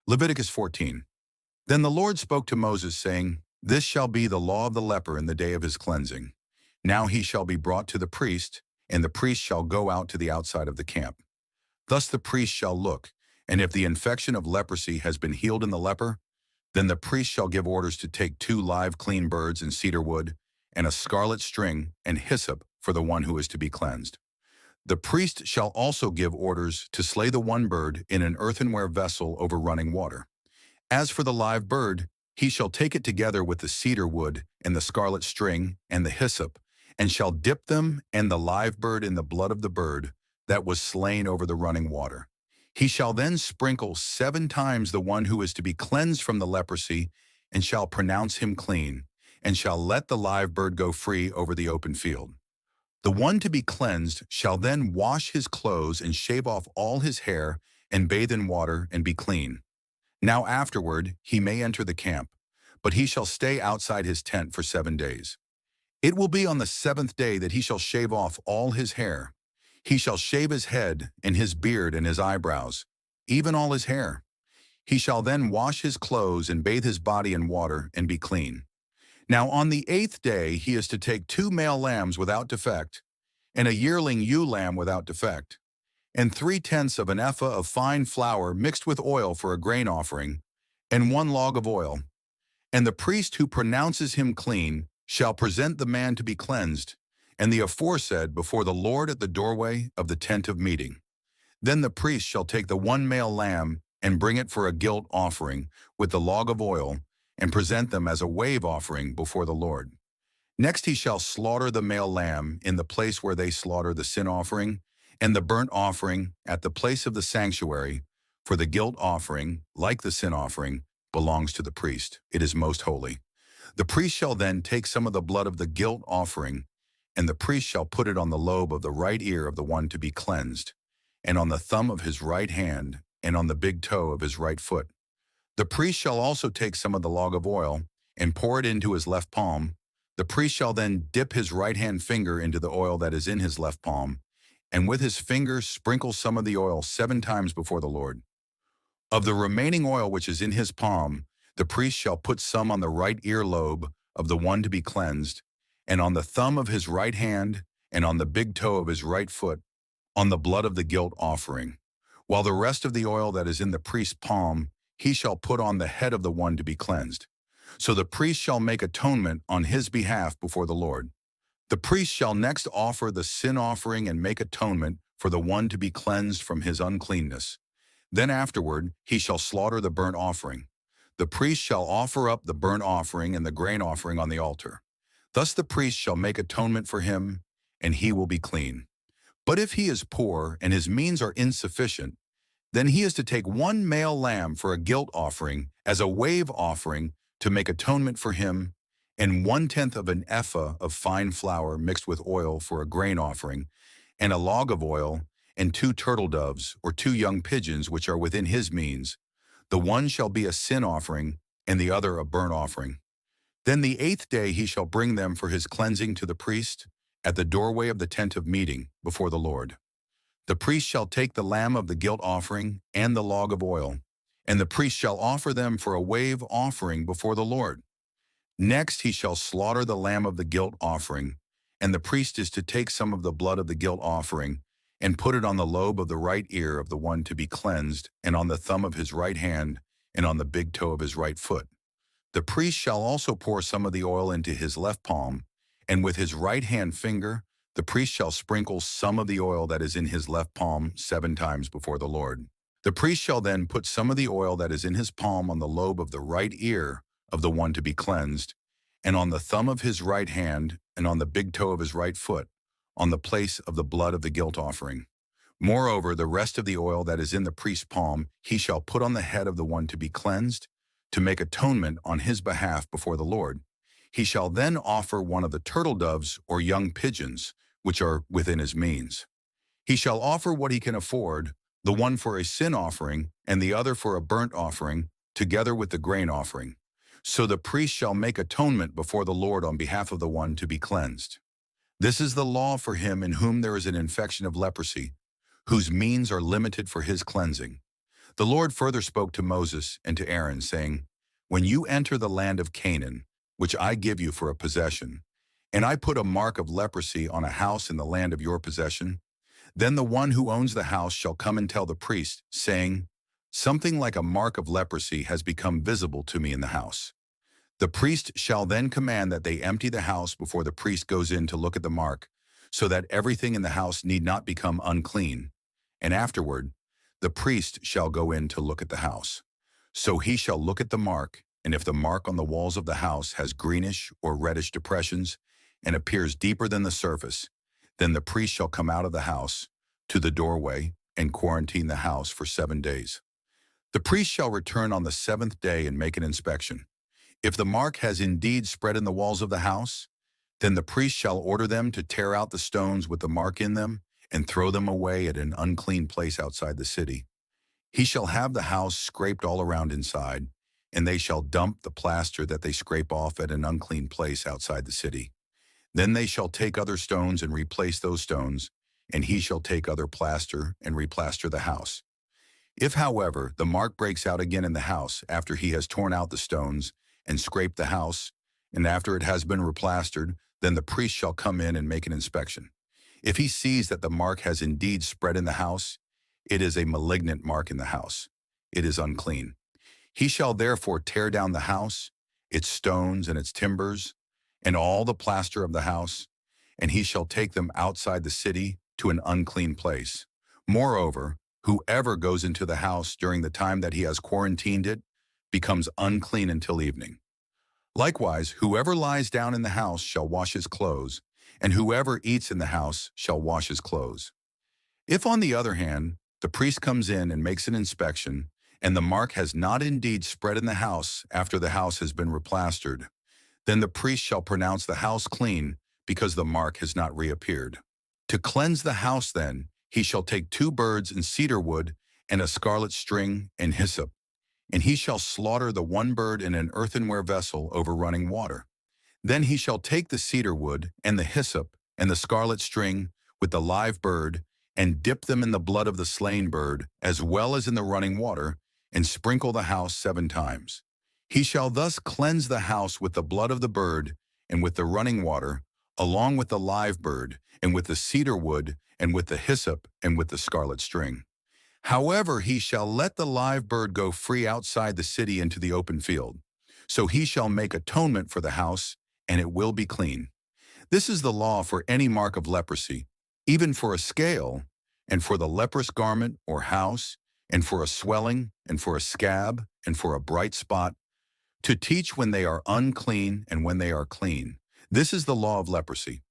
Leviticus 14. Then the Lord spoke to Moses, saying, This shall be the law of the leper in the day of his cleansing. Now he shall be brought to the priest, and the priest shall go out to the outside of the camp. Thus the priest shall look, and if the infection of leprosy has been healed in the leper, then the priest shall give orders to take 2 live clean birds and cedar wood, and a scarlet string and hyssop for the one who is to be cleansed. The priest shall also give orders to slay the one bird in an earthenware vessel over running water. As for the live bird, he shall take it together with the cedar wood and the scarlet string and the hyssop, and shall dip them and the live bird in the blood of the bird that was slain over the running water. He shall then sprinkle 7 times the one who is to be cleansed from the leprosy, and shall pronounce him clean, and shall let the live bird go free over the open field. The one to be cleansed shall then wash his clothes and shave off all his hair and bathe in water and be clean. Now afterward he may enter the camp, but he shall stay outside his tent for 7 days. It will be on the 7th day that he shall shave off all his hair. He shall shave his head and his beard and his eyebrows, even all his hair. He shall then wash his clothes and bathe his body in water and be clean. Now on the 8th day he is to take 2 male lambs without defect, and a yearling ewe lamb without defect, and 3/10 of an ephah of fine flour mixed with oil for a grain offering, and 1 log of oil. And the priest who pronounces him clean shall present the man to be cleansed, and the aforesaid before the Lord at the doorway of the tent of meeting. Then the priest shall take the 1 male lamb and bring it for a guilt offering with the log of oil, and present them as a wave offering before the Lord. Next he shall slaughter the male lamb in the place where they slaughter the sin offering, and the burnt offering at the place of the sanctuary, for the guilt offering, like the sin offering, belongs to the priest. It is most holy. The priest shall then take some of the blood of the guilt offering, and the priest shall put it on the lobe of the right ear of the one to be cleansed, and on the thumb of his right hand, and on the big toe of his right foot. The priest shall also take some of the log of oil, and pour it into his left palm. The priest shall then dip his right hand finger into the oil that is in his left palm, and with his finger sprinkle some of the oil 7 times before the Lord. Of the remaining oil which is in his palm, the priest shall put some on the right ear lobe of the one to be cleansed, and on the thumb of his right hand, and on the big toe of his right foot, on the blood of the guilt offering. While the rest of the oil that is in the priest's palm he shall put on the head of the one to be cleansed. So the priest shall make atonement on his behalf before the Lord. The priest shall next offer the sin offering and make atonement for the one to be cleansed from his uncleanness. Then afterward he shall slaughter the burnt offering. The priest shall offer up the burnt offering and the grain offering on the altar. Thus the priest shall make atonement for him, and he will be clean. But if he is poor and his means are insufficient, then he is to take 1 male lamb for a guilt offering as a wave offering to make atonement for him, and 1/10 of an ephah of fine flour mixed with oil for a grain offering, and a log of oil, and 2 turtle doves or 2 young pigeons which are within his means. The one shall be a sin offering, and the other a burnt offering. Then the 8th day he shall bring them for his cleansing to the priest at the doorway of the tent of meeting before the Lord. The priest shall take the lamb of the guilt offering and the log of oil, and the priest shall offer them for a wave offering before the Lord. Next he shall slaughter the lamb of the guilt offering, and the priest is to take some of the blood of the guilt offering and put it on the lobe of the right ear of the one to be cleansed, and on the thumb of his right hand, and on the big toe of his right foot. The priest shall also pour some of the oil into his left palm, and with his right hand finger the priest shall sprinkle some of the oil that is in his left palm 7 times before the Lord. The priest shall then put some of the oil that is in his palm on the lobe of the right ear of the one to be cleansed, and on the thumb of his right hand, and on the big toe of his right foot, on the place of the blood of the guilt offering. Moreover, the rest of the oil that is in the priest's palm he shall put on the head of the one to be cleansed, to make atonement on his behalf before the Lord. He shall then offer 1 of the turtle doves or young pigeons, which are within his means. He shall offer what he can afford, the one for a sin offering, and the other for a burnt offering, together with the grain offering. So the priest shall make atonement before the Lord on behalf of the one to be cleansed. This is the law for him in whom there is an infection of leprosy, whose means are limited for his cleansing. The Lord further spoke to Moses and to Aaron, saying, "When you enter the land of Canaan, which I give you for a possession, and I put a mark of leprosy on a house in the land of your possession, then the one who owns the house shall come and tell the priest, saying, 'Something like a mark of leprosy has become visible to me in the house.' The priest shall then command that they empty the house before the priest goes in to look at the mark, so that everything in the house need not become unclean. And afterward, the priest shall go in to look at the house. So he shall look at the mark, and if the mark on the walls of the house has greenish or reddish depressions and appears deeper than the surface, then the priest shall come out of the house to the doorway and quarantine the house for 7 days. The priest shall return on the 7th day and make an inspection. If the mark has indeed spread in the walls of the house, then the priest shall order them to tear out the stones with the mark in them and throw them away at an unclean place outside the city. He shall have the house scraped all around inside, and they shall dump the plaster that they scrape off at an unclean place outside the city. Then they shall take other stones and replace those stones, and he shall take other plaster and replaster the house. If, however, the mark breaks out again in the house after he has torn out the stones and scraped the house, and after it has been replastered, then the priest shall come in and make an inspection. If he sees that the mark has indeed spread in the house, it is a malignant mark in the house. It is unclean. He shall therefore tear down the house, its stones and its timbers, and all the plaster of the house, and he shall take them outside the city to an unclean place. Moreover, whoever goes into the house during the time that he has quarantined it becomes unclean until evening. Likewise, whoever lies down in the house shall wash his clothes, and whoever eats in the house shall wash his clothes. If, on the other hand, the priest comes in and makes an inspection, and the mark has not indeed spread in the house after the house has been replastered, then the priest shall pronounce the house clean because the mark has not reappeared. To cleanse the house, then, he shall take 2 birds and cedar wood and a scarlet string and hyssop, and he shall slaughter the one bird in an earthenware vessel over running water. Then he shall take the cedar wood and the hyssop and the scarlet string with the live bird and dip them in the blood of the slain bird as well as in the running water, and sprinkle the house 7 times. He shall thus cleanse the house with the blood of the bird and with the running water, along with the live bird and with the cedar wood and with the hyssop and with the scarlet string. However, he shall let the live bird go free outside the city into the open field. So he shall make atonement for the house, and it will be clean. This is the law for any mark of leprosy, even for a scale, and for the leprous garment or house, and for a swelling, and for a scab, and for a bright spot, to teach when they are unclean and when they are clean. This is the law of leprosy.